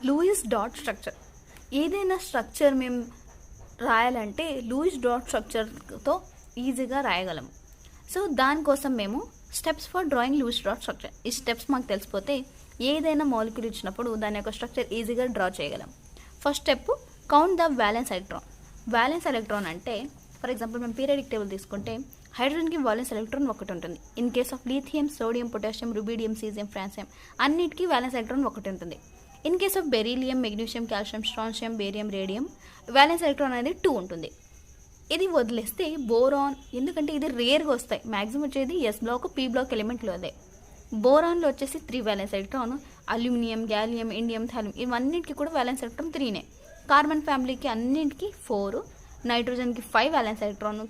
Louis dot structure. ఏదైనా structure మేము రాయాలంటే లూయిస్ డాట్ స్ట్రక్చర్తో ఈజీగా రాయగలము. సో దానికోసం మేము steps for drawing Lewis dot structure, ఈ స్టెప్స్ మాకు తెలిసిపోతే ఏదైనా మాలిక్యూల్ ఇచ్చినప్పుడు దాని యొక్క స్ట్రక్చర్ ఈజీగా డ్రా చేయగలం. First step, count the valence electron. Valence electron అంటే ఫర్ ఎగ్జాంపుల్ మేము పీరియాడిక్ టేబుల్ తీసుకుంటే హైడ్రోజన్కి వ్యాలెన్స్ ఎలక్ట్రాన్ ఒకటి ఉంటుంది. In case of lithium, sodium, potassium, rubidium, cesium, francium అన్నిటికీ వ్యాలెన్స్ ఎలక్ట్రాన్ ఒకటి ఉంటుంది. In case of beryllium, magnesium, calcium, strontium, barium, radium valence electron అనేది 2 ఉంటుంది. ఇది వదిలేస్తే బోరాన్, ఎందుకంటే ఇది రేర్గా వస్తాయి, మ్యాక్సిమం వచ్చేది ఎస్ బ్లాక్, పీ బ్లాక్ ఎలిమెంట్లో అదే. బోరాన్లో వచ్చేసి 3 valence electron, aluminium, gallium, indium, thallium ఇవన్నిటికీ కూడా వ్యాలెన్స్ ఎలక్ట్రాన్ 3నే. కార్బన్ ఫ్యామిలీకి అన్నింటికి 4, నైట్రోజన్కి 5 వ్యాలెన్స్ ఎలక్ట్రాన్,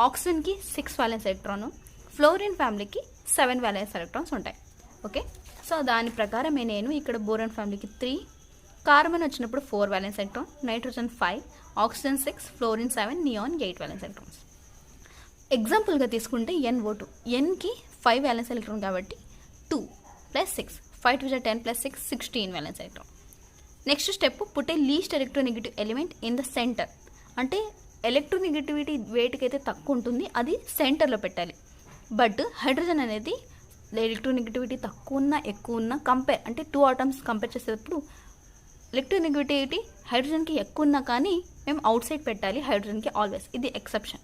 ఆక్సిజన్కి 6 వ్యాలెన్స్ ఎలక్ట్రాన్, ఫ్లోరిన్ ఫ్యామిలీకి 7 వ్యాలెన్స్ ఎలక్ట్రాన్స్ ఉంటాయి. ఓకే, సో దాని ప్రకారమే నేను ఇక్కడ బోరాన్ ఫ్యామిలీకి 3, కార్బన్ వచ్చినప్పుడు 4 valence electron, nitrogen 5, oxygen 6, fluorine 7, neon 8 valence electrons. ఎగ్జాంపుల్గా తీసుకుంటే NO2, Nకి 5 వ్యాలెన్స్ ఎలక్ట్రాన్ కాబట్టి 2 + 6, 5 × 10 + 6, 16 valence electron. Next step, put a least electronegative element in the center. అంటే ఎలక్ట్రోనెగటివిటీ వేటికైతే తక్కువ ఉంటుంది అది సెంటర్లో పెట్టాలి. బట్ హైడ్రోజన్ అనేది ఎలక్ట్రోనెగటివిటీ తక్కువ ఉన్నా ఎక్కువ ఉన్నా కంపేర్, అంటే 2 ఆటమ్స్ కంపేర్ చేసేటప్పుడు ఎలక్ట్రోనెగటివిటీ హైడ్రోజన్కి ఎక్కువ ఉన్నా కానీ మేము అవుట్ సైడ్ పెట్టాలి హైడ్రోజన్కి ఆల్వేస్, ఇది exception.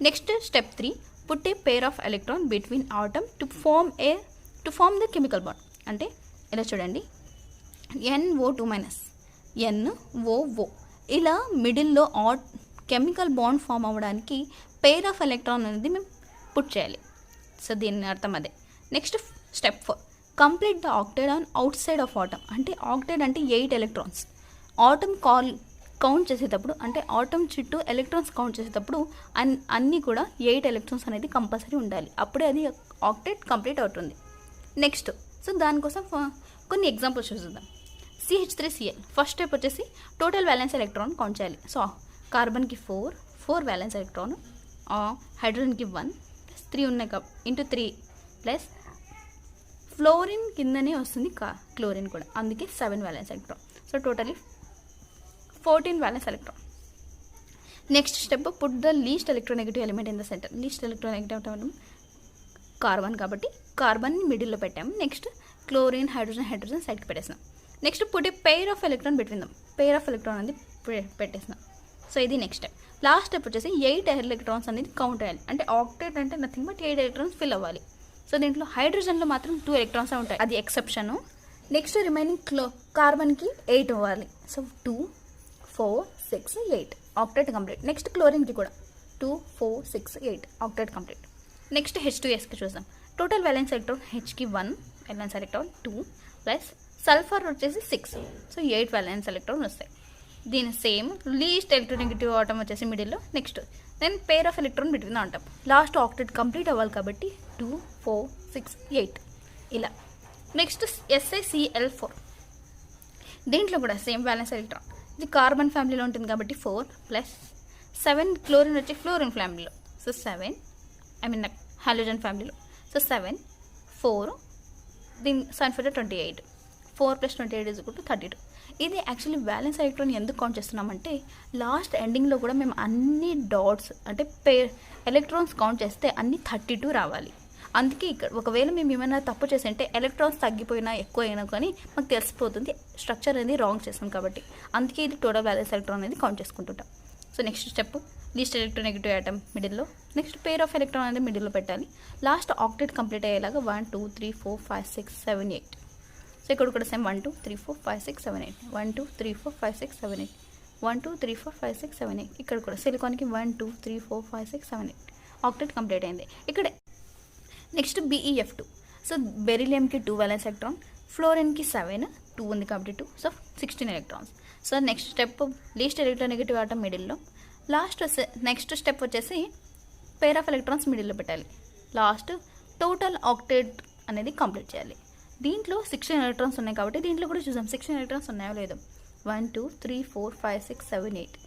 Next step 3, put a pair of electron between atom to form the chemical bond. అంటే ఇలా చూడండి, NO2- NOO ఇలా మిడిల్లో కెమికల్ బాండ్ ఫామ్ అవ్వడానికి పేర్ ఆఫ్ ఎలక్ట్రాన్ అనేది మేము పుట్ చేయాలి. సో దీని అర్థం అదే. Next step 4, complete the octet on outside of atom. అంటే ఆక్టైడ్ అంటే 8 ఎలక్ట్రాన్స్. ఆటమ్ కౌంట్ చేసేటప్పుడు, అంటే ఆటమ్ చుట్టూ ఎలక్ట్రాన్స్ కౌంట్ చేసేటప్పుడు అన్నీ కూడా 8 ఎలక్ట్రాన్స్ అనేది కంపల్సరీ ఉండాలి, అప్పుడే అది ఆక్టైడ్ కంప్లీట్ అవుతుంది. నెక్స్ట్, సో దానికోసం కొన్ని ఎగ్జాంపుల్స్ చూద్దాం. CH3Cl ఫస్ట్ స్టెప్ వచ్చేసి టోటల్ వ్యాలెన్స్ ఎలక్ట్రాన్ కౌంట్ చేయాలి. సో కార్బన్కి 4 వ్యాలెన్స్ ఎలక్ట్రాన్, హైడ్రోజన్కి 1 + 3 ఉన్నాయి ఇంటూ 3 ప్లస్ ఫ్లోరిన్ కిందనే వస్తుంది క్లోరిన్ కూడా, అందుకే 7 వ్యాలెన్స్ ఎలక్ట్రాన్. So totally 14 valence electron. Next step, put the least electronegative element in the center. Least electronegative element carbon కాబట్టి కార్బన్ మిడిల్లో పెట్టాము. నెక్స్ట్ క్లోరిన్, హైడ్రోజన్ సైడ్కి పెట్టేసినాం. Next put a pair of electron between them. Pair of electron అనేది పెట్టేసినాం. So ఇది next step. Last step వచ్చేసి 8 electrons అనేది కౌంట్ అయ్యాలి. అంటే ఆక్టేట్ అంటే నథింగ్ బట్ 8 ఎలక్ట్రాన్స్ ఫిల్ అవ్వాలి. సో దీంట్లో హైడ్రోజన్లో మాత్రం 2 ఎలక్ట్రాన్స్ ఉంటాయి, అది ఎక్సెప్షను. నెక్స్ట్ రిమైనింగ్ కార్బన్కి 8 అవ్వాలి. So 2, 4, 6, 8 octet complete. నెక్స్ట్ క్లోరిన్కి కూడా 2, 4, 6, 8 ఆక్టేట్ కంప్లీట్. నెక్స్ట్ H2Sకి చూద్దాం. టోటల్ వ్యాలెన్స్ ఎలక్ట్రాన్ Hకి 1 వ్యాలెన్స్ ఎలక్ట్రాన్, 2 ప్లస్ సల్ఫర్ వచ్చేసి 6, సో 8 వ్యాలెన్స్ ఎలక్ట్రాన్ వస్తాయి. దీని సేమ్ లీస్ట్ ఎలక్ట్రోనెగటివ్ ఆటమ్ వచ్చేసి మిడిల్లో. Next then pair of electron between atom. Last octet complete అవ్వాలి కాబట్టి 2, 4, 6, 8 ఇలా. నెక్స్ట్ SiCl4, దీంట్లో కూడా సేమ్ వ్యాలెన్స్ ఎలక్ట్రాన్. ఇది కార్బన్ ఫ్యామిలీలో ఉంటుంది కాబట్టి 4 ప్లస్ 7, క్లోరిన్ వచ్చి ఫ్లోరిన్ ఫ్యామిలీలో, సో 7 హాలోజన్ ఫ్యామిలీలో, సో 7, 4 దీని సల్ఫర్ 28, 4 + 28 = 32. ఇది యాక్చువల్లీ వ్యాలెన్స్ ఎలక్ట్రాన్ ఎందుకు కౌంట్ చేస్తున్నామంటే లాస్ట్ ఎండింగ్లో కూడా మేము అన్ని డాట్స్ అంటే ఎలక్ట్రాన్స్ కౌంట్ చేస్తే అన్ని 32 రావాలి. అందుకే ఇక్కడ ఒకవేళ మేము ఏమైనా తప్పు చేస్తుంటే ఎలక్ట్రాన్స్ తగ్గిపోయినా ఎక్కువ అయినా కానీ మాకు తెలిసిపోతుంది స్ట్రక్చర్ అనేది రాంగ్ చేస్తాం కాబట్టి, అందుకే ఇది టోటల్ వ్యాలెన్స్ ఎలక్ట్రాన్ అనేది కౌంట్ చేసుకుంటుంటాం. So next step, least electronegative atom మిడిల్లో. నెక్స్ట్ పేర్ ఆఫ్ ఎలక్ట్రాన్ అనేది మిడిల్లో పెట్టాలి. లాస్ట్ ఆక్టేట్ కంప్లీట్ అయ్యేలాగా 1, 2, 3, 4, 5, 6, 7, 8. సో ఇక్కడ కూడా సేమ్ 1, 2, 3, 4, 5, 6, 7, 8, 1, 2, 3, 4, 5, 6, 7, 8, 1, 2, 3, 4, 5, 6, 7, 8. ఇక్కడ కూడా సిలికాన్కి 1, 2, 3, 4, 5, 6, 7, 8 ఆక్టేట్ కంప్లీట్ అయింది ఇక్కడ. నెక్స్ట్ BeF2, సో బెరిలియంకి 2 వ్యాలెన్స్ ఎలక్ట్రాన్, ఫ్లోరిన్కి 7, 2 ఉంది కాబట్టి 2, so 16 electrons. So next step, least electronegative atom మిడిల్లో. నెక్స్ట్ స్టెప్ వచ్చేసి పేర్ ఆఫ్ ఎలక్ట్రాన్స్ మిడిల్లో పెట్టాలి. లాస్ట్ టోటల్ ఆక్టేట్ అనేది కంప్లీట్ చేయాలి. దీంట్లో 16 ఎలక్ట్రాన్స్ ఉన్నాయి కాబట్టి దీంట్లో కూడా చూద్దాం 16 ఎలక్ట్రాన్స్ ఉన్నాయో లేదో. 1, 2, 3, 4, 5, 6, 7, 8,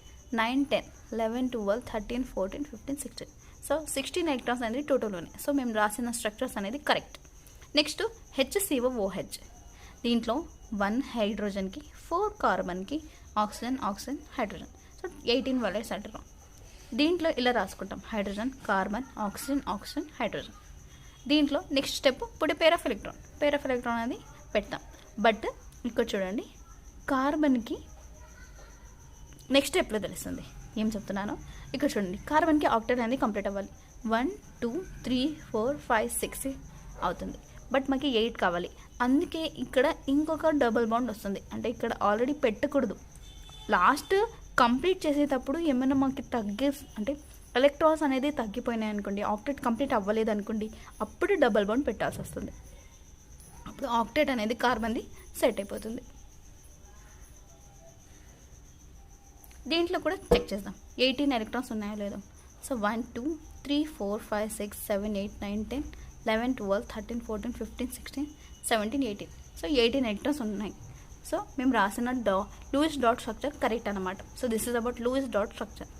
9, 10, 11, 12, 13, 14, 15, 16. సో 16 ఎలక్ట్రాన్స్ అనేది టోటల్ ఉన్నాయి. సో మేము రాసిన స్ట్రక్చర్స్ అనేది కరెక్ట్. నెక్స్ట్ HCOOH, దీంట్లో 1 హైడ్రోజన్కి 4 కార్బన్కి oxygen oxygen hydrogen. So 18 valence అంటున్నాం. దీంట్లో ఇలా రాసుకుంటాం, hydrogen carbon oxygen oxygen hydrogen. దీంట్లో నెక్స్ట్ స్టెప్ ఇప్పుడు పేర్ ఆఫ్ ఎలక్ట్రాన్ అనేది పెడతాం. బట్ ఇక్కడ చూడండి, కార్బన్కి నెక్స్ట్ స్టెప్లో తెలుస్తుంది ఏం చెప్తున్నానో. ఇక్కడ చూడండి, కార్బన్కి ఆక్టేట్ అనేది కంప్లీట్ అవ్వాలి. 1 2 3 4 5 6 అవుతుంది. బట్ మాకు 8 కావాలి. అందుకే ఇక్కడ ఇంకొక డబుల్ బాండ్ వస్తుంది. అంటే ఇక్కడ ఆల్రెడీ పెట్టకూడదు. లాస్ట్ కంప్లీట్ చేసేటప్పుడు ఏమైనా మాకు అంటే ఎలక్ట్రాన్స్ అనేది తగ్గిపోయినాయి అనుకోండి, ఆక్టేట్ కంప్లీట్ అవ్వలేదు అనుకోండి, అప్పుడు డబుల్ బాండ్ పెట్టాల్సి వస్తుంది. అప్పుడు ఆక్టేట్ అనేది కార్బన్ది సెట్ అయిపోతుంది. దీంట్లో కూడా చెక్ చేద్దాం 18 ఎలక్ట్రాన్స్ ఉన్నాయో లేదో. సో 1 2 3 4 5 6 7 8 9 10 11 12 13 14 15 16 17 18. సో 18 ఎలక్ట్రాన్స్ ఉన్నాయి. సో మేము రాసిన లూయిస్ డాట్ స్ట్రక్చర్ కరెక్ట్ అనమాట. So this is about Lewis dot structure.